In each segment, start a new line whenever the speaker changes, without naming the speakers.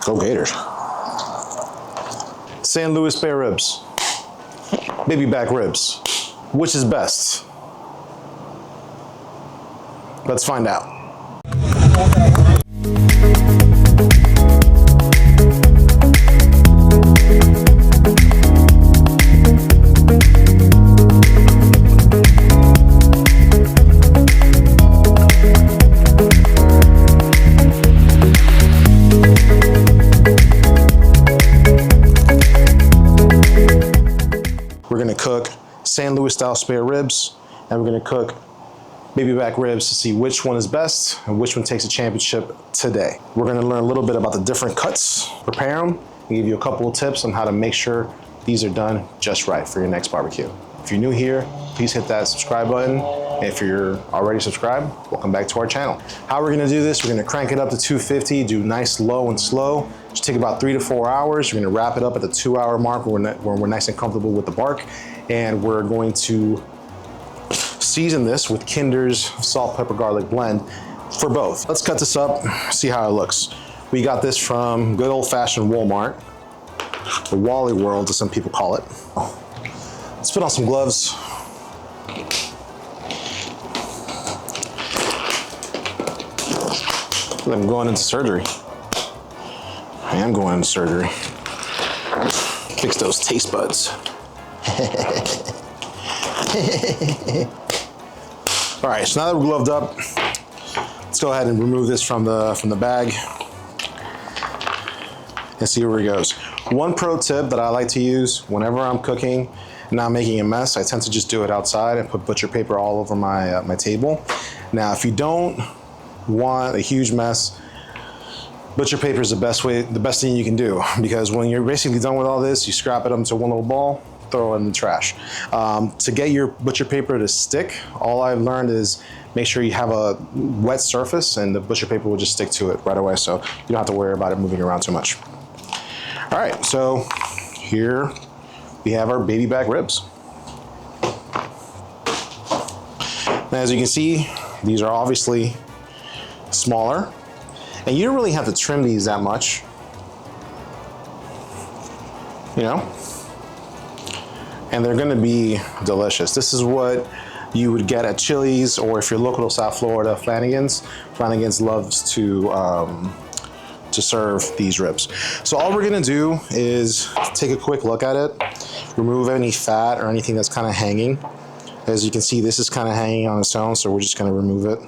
Go Gators. San Luis spare ribs, baby back ribs. Which is best? Let's find out. We're gonna cook San Luis style spare ribs, and we're gonna cook baby back ribs to see which one is best and which one takes the championship today. We're gonna learn a little bit about the different cuts, prepare them, and give you a couple of tips on how to make sure these are done just right for your next barbecue. If you're new here, please hit that subscribe button. And if you're already subscribed, welcome back to our channel. How we're gonna do this, we're gonna crank it up to 250, do nice low and slow. Just take about 3 to 4 hours. We're gonna wrap it up at the 2-hour mark where we're nice and comfortable with the bark. And we're going to season this with Kinder's salt, pepper, garlic blend for both. Let's cut this up, see how it looks. We got this from good old fashioned Walmart, the Wally World as some people call it. Let's put on some gloves. I'm going into surgery. I am going into surgery. Fix those taste buds. All right, so now that we're gloved up, let's go ahead and remove this from the bag and see where it goes. One pro tip that I like to use whenever I'm cooking and not making a mess, I tend to just do it outside and put butcher paper all over my table. Now, if you don't want a huge mess, butcher paper is the best thing you can do, because when you're basically done with all this, you scrap it up into one little ball, throw it in the trash. To get your butcher paper to stick, all I've learned is make sure you have a wet surface and the butcher paper will just stick to it right away, so you don't have to worry about it moving around too much. All right, so here we have our baby back ribs. Now, as you can see, these are obviously smaller, and you don't really have to trim these that much, you know? And they're gonna be delicious. This is what you would get at Chili's, or if you're local to South Florida, Flanagan's. Flanagan's loves to serve these ribs. So all we're gonna do is take a quick look at it, remove any fat or anything that's kind of hanging. As you can see, this is kind of hanging on its own, so we're just gonna remove it.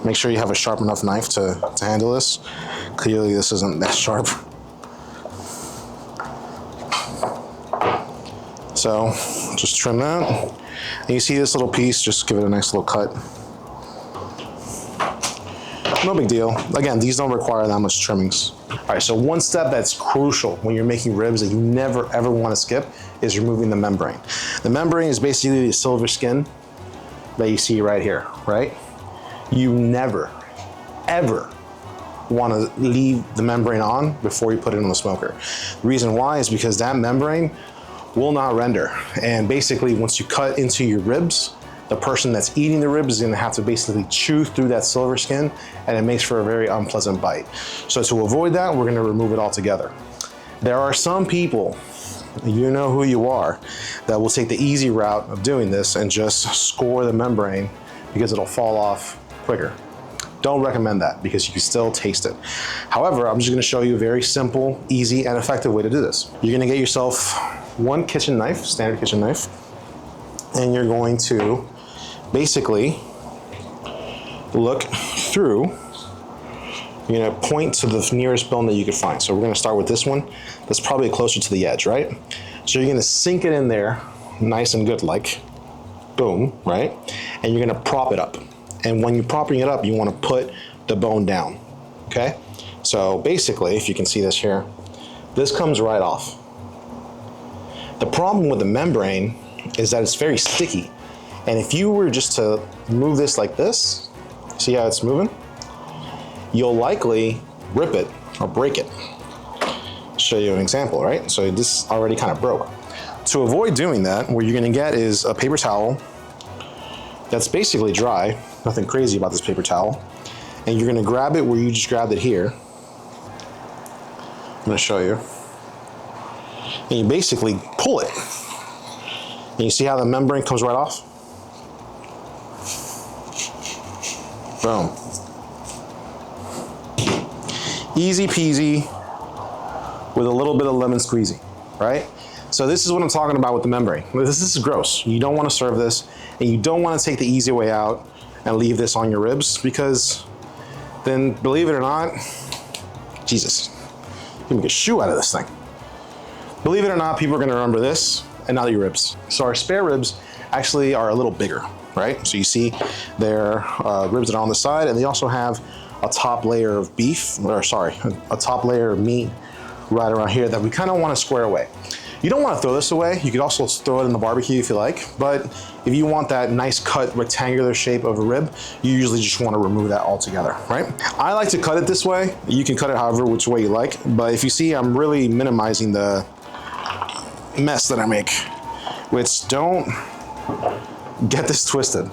Make sure you have a sharp enough knife to handle this. Clearly this isn't that sharp. So just trim that. And you see this little piece, just give it a nice little cut. No big deal. Again, these don't require that much trimmings. All right, so one step that's crucial when you're making ribs that you never ever want to skip is removing the membrane. The membrane is basically the silver skin that you see right here, right? You never, ever want to leave the membrane on before you put it in the smoker. The reason why is because that membrane will not render. And basically, once you cut into your ribs, the person that's eating the ribs is gonna have to basically chew through that silver skin, and it makes for a very unpleasant bite. So to avoid that, we're gonna remove it altogether. There are some people, you know who you are, that will take the easy route of doing this and just score the membrane because it'll fall off quicker. Don't recommend that because you can still taste it. However, I'm just gonna show you a very simple, easy, and effective way to do this. You're gonna get yourself one kitchen knife, standard kitchen knife, and you're going to basically look through. You're gonna point to the nearest bone that you can find. So we're gonna start with this one. That's probably closer to the edge, right? So you're gonna sink it in there, nice and good like, boom, right? And you're gonna prop it up. And when you're propping it up, you wanna put the bone down, okay? So basically, if you can see this here, this comes right off. The problem with the membrane is that it's very sticky. And if you were just to move this like this, see how it's moving? You'll likely rip it or break it. Show you an example, right? So this already kind of broke. To avoid doing that, what you're gonna get is a paper towel that's basically dry, nothing crazy about this paper towel, and you're gonna grab it where you just grabbed it here, gonna show you. And you basically pull it. And you see how the membrane comes right off? Boom. Easy peasy with a little bit of lemon squeezy, right? So this is what I'm talking about with the membrane. This is gross. You don't want to serve this, and you don't want to take the easy way out and leave this on your ribs, because then, believe it or not, Jesus, you can make a shoe out of this thing. Believe it or not, people are gonna remember this and not your ribs. So our spare ribs actually are a little bigger, right? So you see their ribs that are on the side, and they also have a top layer of beef, or sorry, a top layer of meat right around here that we kind of want to square away. You don't want to throw this away. You could also throw it in the barbecue if you like, but if you want that nice cut rectangular shape of a rib, you usually just want to remove that altogether, right? I like to cut it this way. You can cut it however which way you like, but if you see, I'm really minimizing the mess that I make, which, don't get this twisted.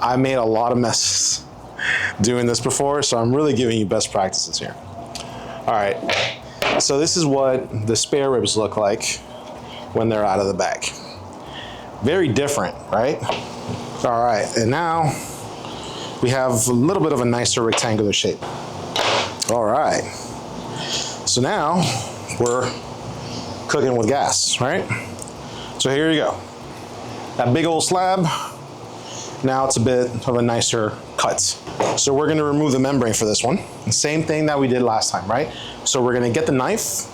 I made a lot of messes doing this before, so I'm really giving you best practices here. All right, so this is what the spare ribs look like when they're out of the bag. Very different, right? All right, and now we have a little bit of a nicer rectangular shape. All right, so now we're cooking with gas, right? So here you go. That big old slab, now it's a bit of a nicer cut. So we're gonna remove the membrane for this one. The same thing that we did last time, right? So we're gonna get the knife.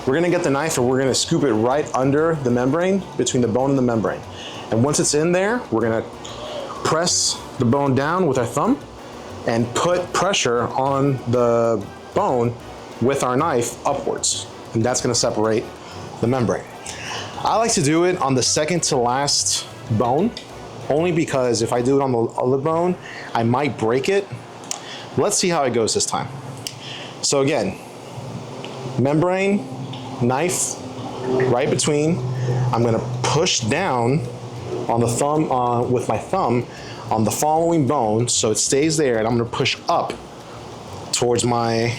We're gonna get the knife and we're gonna scoop it right under the membrane, between the bone and the membrane. And once it's in there, we're gonna press the bone down with our thumb and put pressure on the bone with our knife upwards. And that's gonna separate the membrane. I like to do it on the second to last bone, only because if I do it on the other bone, I might break it. Let's see how it goes this time. So again, membrane, knife, right between. I'm gonna push down on the thumb, with my thumb on the following bone, so it stays there, and I'm gonna push up towards my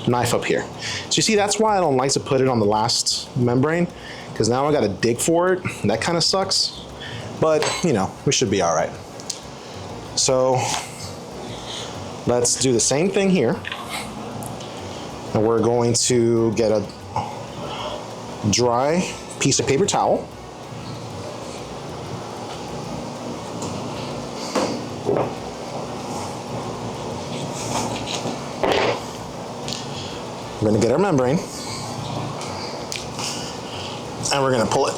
knife up here. So you see, that's why I don't like to put it on the last membrane, because now I gotta dig for it. That kind of sucks. But, you know, we should be all right. So let's do the same thing here. And we're going to get a dry piece of paper towel. We're gonna get our membrane. And we're gonna pull it.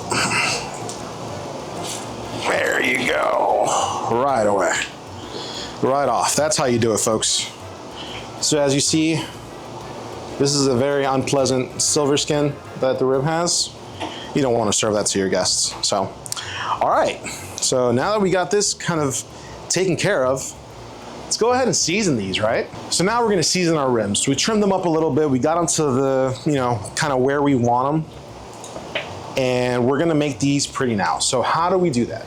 There you go, right away, right off. That's how you do it, folks. So as you see, this is a very unpleasant silver skin that the rib has. You don't want to serve that to your guests. So, all right, so now that we got this kind of taken care of, let's go ahead and season these, right? So now we're gonna season our ribs. We trimmed them up a little bit. We got them to the, you know, kind of where we want them. And we're gonna make these pretty now. So how do we do that?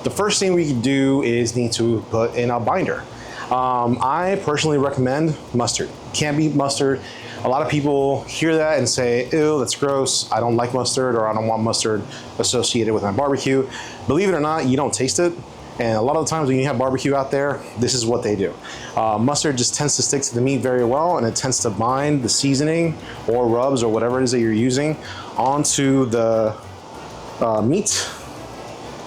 The first thing we can do is need to put in a binder. I personally recommend mustard. Can't beat mustard. A lot of people hear that and say, ew, that's gross. I don't like mustard, or I don't want mustard associated with my barbecue. Believe it or not, you don't taste it. And a lot of the times when you have barbecue out there, this is what they do. Mustard just tends to stick to the meat very well, and it tends to bind the seasoning or rubs or whatever it is that you're using onto the meat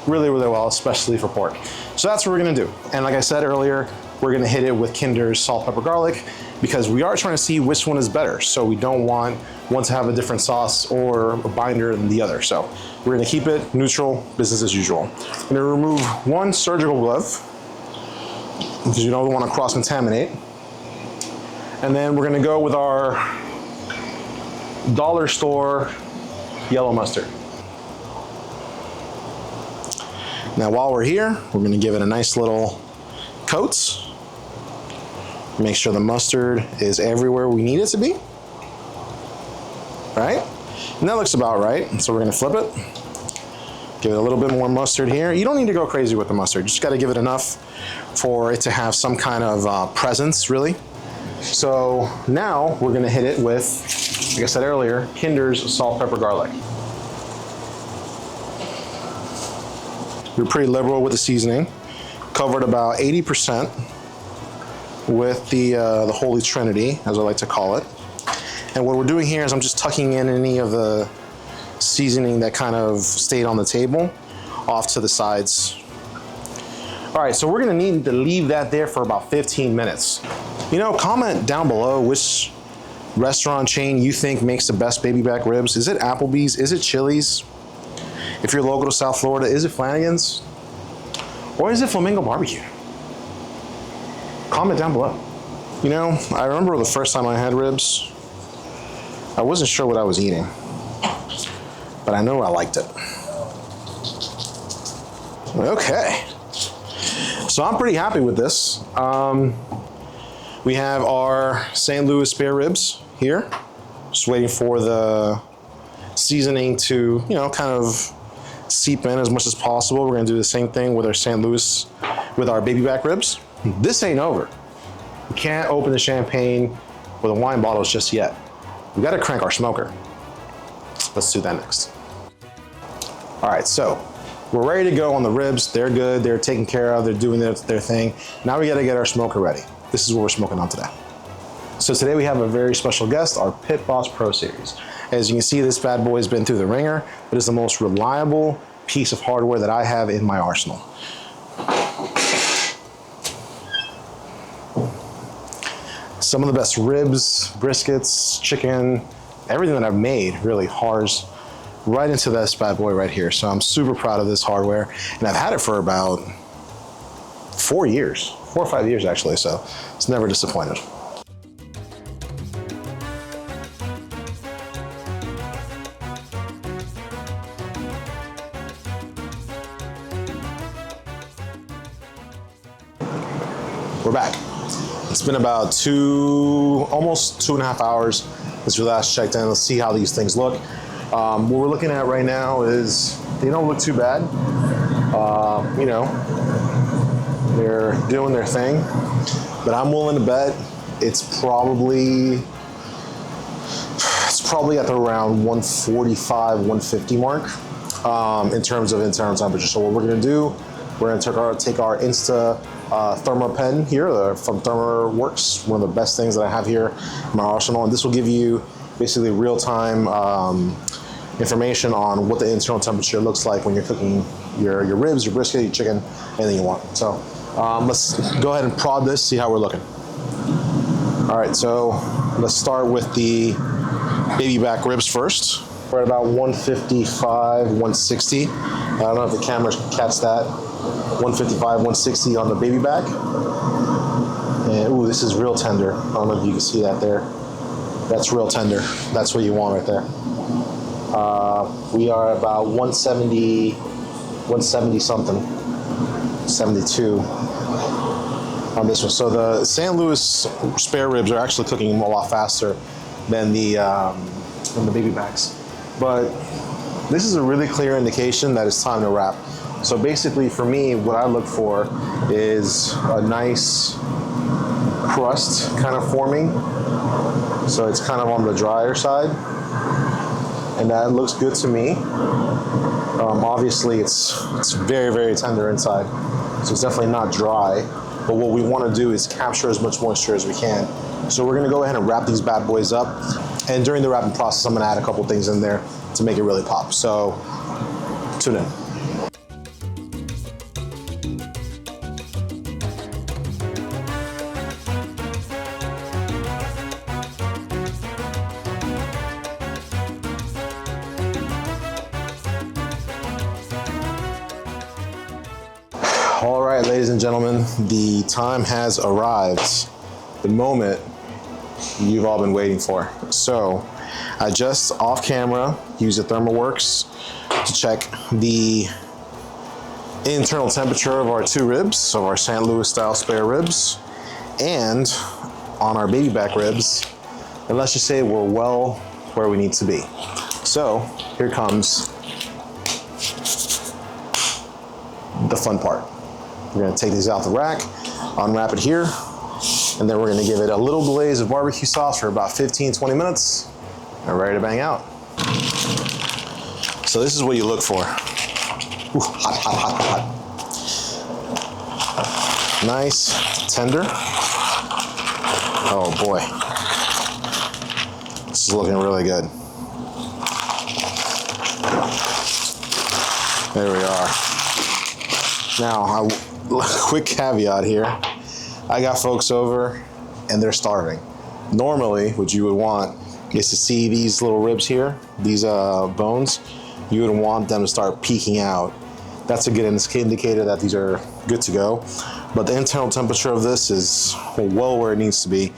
really, really well, especially for pork. So that's what we're gonna do. And like I said earlier, we're gonna hit it with Kinder's salt, pepper, garlic, because we are trying to see which one is better. So we don't want one to have a different sauce or a binder than the other. So we're gonna keep it neutral, business as usual. I'm gonna remove one surgical glove, because you don't wanna cross-contaminate. And then we're gonna go with our dollar store yellow mustard. Now while we're here, we're gonna give it a nice little coat. Make sure the mustard is everywhere we need it to be. Right? And that looks about right. So we're gonna flip it. Give it a little bit more mustard here. You don't need to go crazy with the mustard. You just gotta give it enough for it to have some kind of presence, really. So now we're gonna hit it with, like I said earlier, Kinder's salt, pepper, garlic. We're pretty liberal with the seasoning. Covered about 80% with the Holy Trinity, as I like to call it. And what we're doing here is I'm just tucking in any of the seasoning that kind of stayed on the table off to the sides. All right, so we're gonna need to leave that there for about 15 minutes. You know, comment down below which restaurant chain you think makes the best baby back ribs. Is it Applebee's? Is it Chili's? If you're local to South Florida, is it Flanagan's? Or is it Flamingo BBQ? Comment down below. You know, I remember the first time I had ribs, I wasn't sure what I was eating, but I know I liked it. Okay, so I'm pretty happy with this. We have our St. Louis spare ribs here, just waiting for the seasoning to, you know, kind of seep in as much as possible. We're gonna do the same thing with our St. Louis, with our baby back ribs. This ain't over. We can't open the champagne or the wine bottles just yet. We gotta crank our smoker. Let's do that next. All right, so we're ready to go on the ribs. They're good, they're taken care of, they're doing their thing. Now we gotta get our smoker ready. This is what we're smoking on today. So today we have a very special guest, our Pit Boss Pro Series. As you can see, this bad boy has been through the ringer, but it's the most reliable piece of hardware that I have in my arsenal. Some of the best ribs, briskets, chicken, everything that I've made really hars right into this bad boy right here. So I'm super proud of this hardware, and I've had it for about 4 years, 4 or 5 years actually, so it's never disappointed. We're back. It's been about almost 2.5 hours since we last checked in. Let's see how these things look. What we're looking at right now is they don't look too bad. You know, they're doing their thing, but I'm willing to bet it's probably at the around 145, 150 mark in terms of internal temperature. So what we're gonna do, we're gonna take our Insta Thermo pen here from ThermoWorks, one of the best things that I have here in my arsenal, and this will give you basically real-time information on what the internal temperature looks like when you're cooking your ribs, your brisket, your chicken, anything you want. So let's go ahead and prod this, see how we're looking. All right, so let's start with the baby back ribs first. We're at about 155, 160. I don't know if the camera can catch that. 155, 160 on the baby back. And ooh, this is real tender. I don't know if you can see that there. That's real tender. That's what you want right there. We are about 170 something, 72 on this one. So the St. Louis spare ribs are actually cooking a lot faster than the baby backs. But this is a really clear indication that it's time to wrap. So basically for me, what I look for is a nice crust kind of forming. So it's kind of on the drier side. And that looks good to me. Obviously it's very, very tender inside. So it's definitely not dry. But what we want to do is capture as much moisture as we can. So we're gonna go ahead and wrap these bad boys up. And during the wrapping process, I'm gonna add a couple things in there to make it really pop. So tune in. All right, ladies and gentlemen, the time has arrived. The moment you've all been waiting for. So I just off camera used the ThermoWorks to check the internal temperature of our 2 ribs, of our St. Louis style spare ribs, and on our baby back ribs. And let's just say we're well where we need to be. So here comes the fun part. We're gonna take these out the rack, unwrap it here, And then we're gonna give it a little glaze of barbecue sauce for about 15, 20 minutes, and ready to bang out. So this is what you look for. Ooh, hot, hot, hot, hot. Nice, tender. Oh boy. This is looking really good. There we are. Now, quick caveat here. I got folks over and they're starving. Normally, what you would want is to see these little ribs here, these bones, you would want them to start peeking out. That's a good indicator that these are good to go. But the internal temperature of this is well where it needs to be.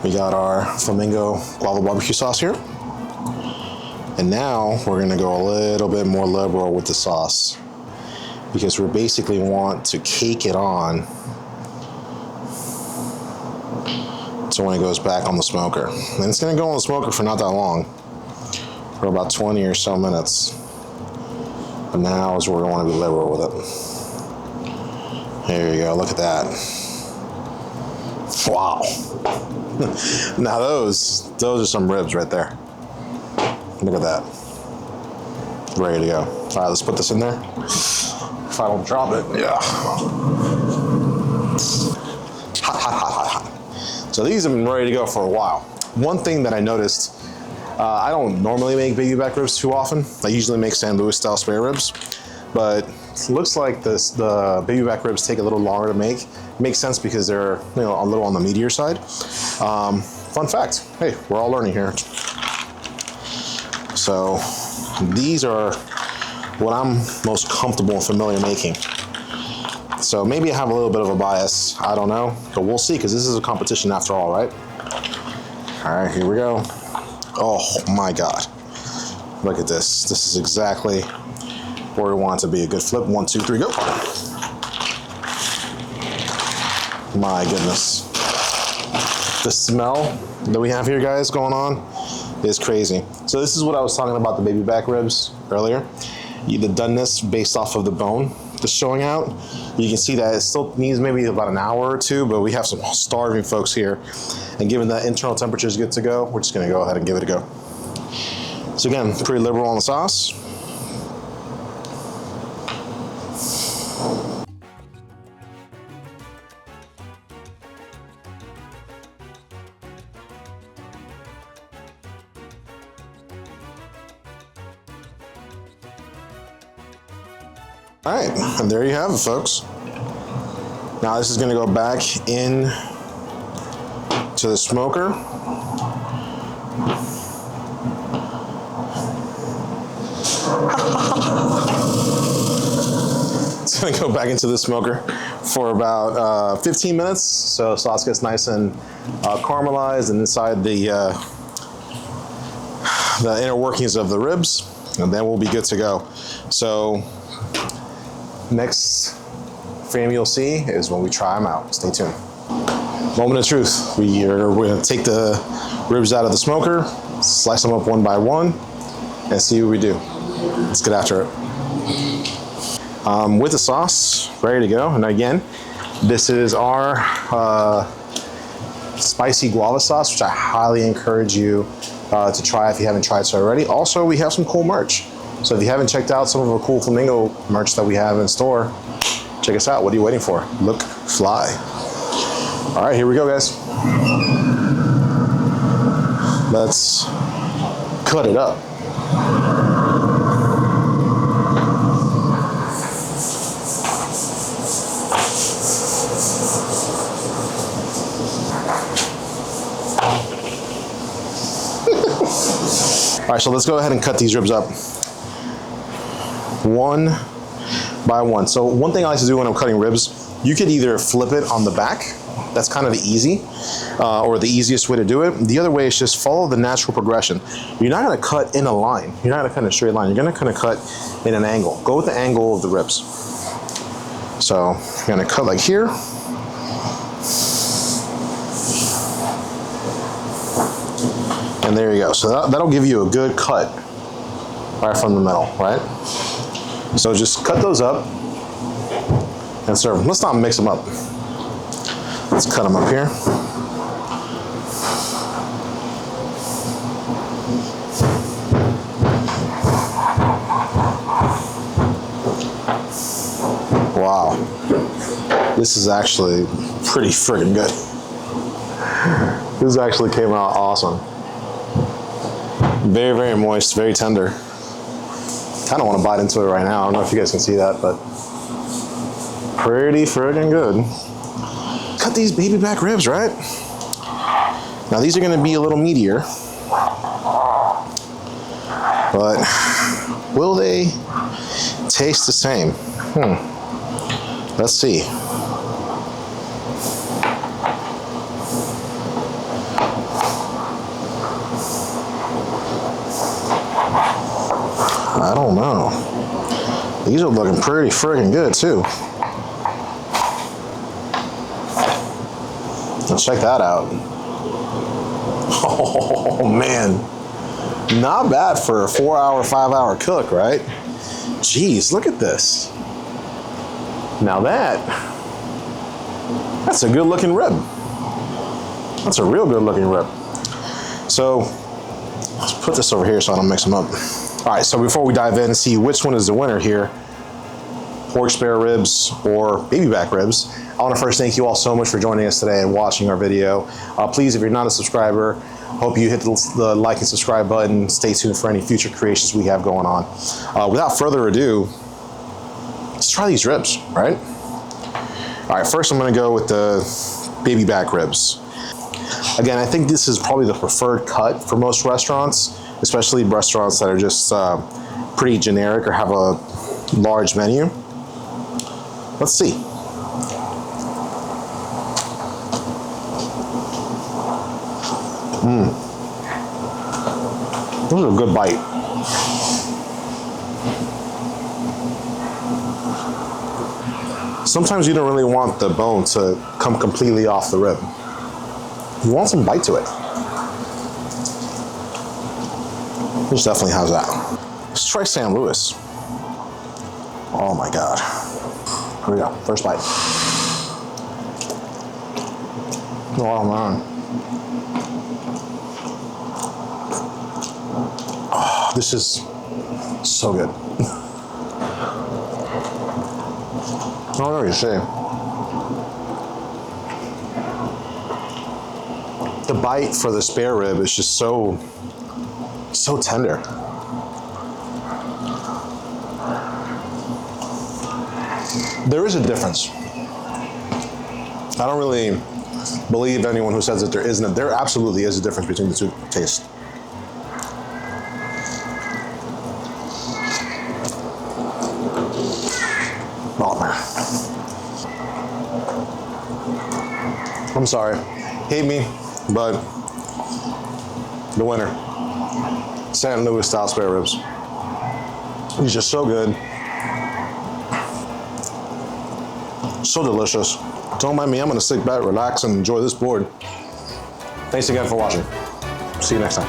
We got our Flamingo guava barbecue sauce here. And now we're gonna go a little bit more liberal with the sauce because we basically want to cake it on so when it goes back on the smoker. And it's gonna go on the smoker for not that long, for about 20 or so minutes. But now is where we wanna be liberal with it. There you go, look at that. Wow. Now those are some ribs right there. Look at that. Ready to go. All right, let's put this in there. If I don't drop it, yeah. Hot, hot, hot, hot, hot. So these have been ready to go for a while. One thing that I noticed, I don't normally make baby back ribs too often. I usually make San Luis style spare ribs, but it looks like the baby back ribs take a little longer to make. It makes sense because they're a little on the meatier side. Fun fact, hey, we're all learning here. So these are what I'm most comfortable and familiar making. So maybe I have a little bit of a bias, I don't know, but we'll see because this is a competition after all, right? All right, here we go. Oh my God, look at this. This is exactly where we want it to be. A good flip, 1, 2, 3, go. My goodness. The smell that we have here, guys, going on is crazy. So this is what I was talking about the baby back ribs earlier. The doneness based off of the bone that's showing out. You can see that it still needs maybe about an hour or two, but we have some starving folks here. And given that internal temperature is good to go, we're just gonna go ahead and give it a go. So again, pretty liberal on the sauce. All right, and there you have it, folks. Now this is gonna go back in to the smoker. It's gonna go back into the smoker for about 15 minutes, so sauce gets nice and caramelized and inside the inner workings of the ribs, and then we'll be good to go. So next frame you'll see is when we try them out. Stay tuned. Moment of truth. We're going to take the ribs out of the smoker, slice them up one by one, and see what we do. Let's get after it. With the sauce ready to go, and again, this is our spicy guava sauce, which I highly encourage you to try if you haven't tried so already. Also, we have some cool merch. So if you haven't checked out some of the cool Flamingo merch that we have in store, check us out. What are you waiting for? Look fly. All right, here we go, guys. Let's cut it up. All right, so let's go ahead and cut these ribs up one by one. So one thing I like to do when I'm cutting ribs, you could either flip it on the back, that's kind of easy, or the easiest way to do it. The other way is just follow the natural progression. You're not gonna cut in a line, you're not gonna cut in a straight line, you're gonna kind of cut in an angle. Go with the angle of the ribs. So you're gonna cut like here. And there you go. So that'll give you a good cut right from the middle, right? So just cut those up and serve them. Let's not mix them up. Let's cut them up here. Wow, this is actually pretty friggin' good. This actually came out awesome. Very, very moist, very tender. Kind of want to bite into it right now. I don't know if you guys can see that, but pretty friggin' good. Cut these baby back ribs, right? Now these are gonna be a little meatier, but will they taste the same? Let's see. I don't know. These are looking pretty friggin' good too. Let's check that out. Oh man, not bad for a 4-hour, 5-hour cook, right? Jeez, look at this. Now that's a good looking rib. That's a real good looking rib. So let's put this over here so I don't mix them up. All right, so before we dive in and see which one is the winner here, pork spare ribs or baby back ribs, I want to first thank you all so much for joining us today and watching our video. Please, if you're not a subscriber, hope you hit the like and subscribe button. Stay tuned for any future creations we have going on. Without further ado, let's try these ribs, right? All right, first I'm going to go with the baby back ribs. Again, I think this is probably the preferred cut for most restaurants, especially restaurants that are just pretty generic or have a large menu. Let's see. This is a good bite. Sometimes you don't really want the bone to come completely off the rib. You want some bite to it. This definitely has that. Let's try San Luis. Oh my God. Here we go, first bite. Oh man. Oh, this is so good. I don't know what you say. The bite for the spare rib is just so tender. There is a difference. I don't really believe anyone who says that there isn't. There absolutely is a difference between the two tastes. Oh man. I'm sorry. Hate me, but the winner. San Luis style spare ribs. It's just so good. So delicious. Don't mind me, I'm gonna sit back, relax, and enjoy this board. Thanks again for watching. See you next time.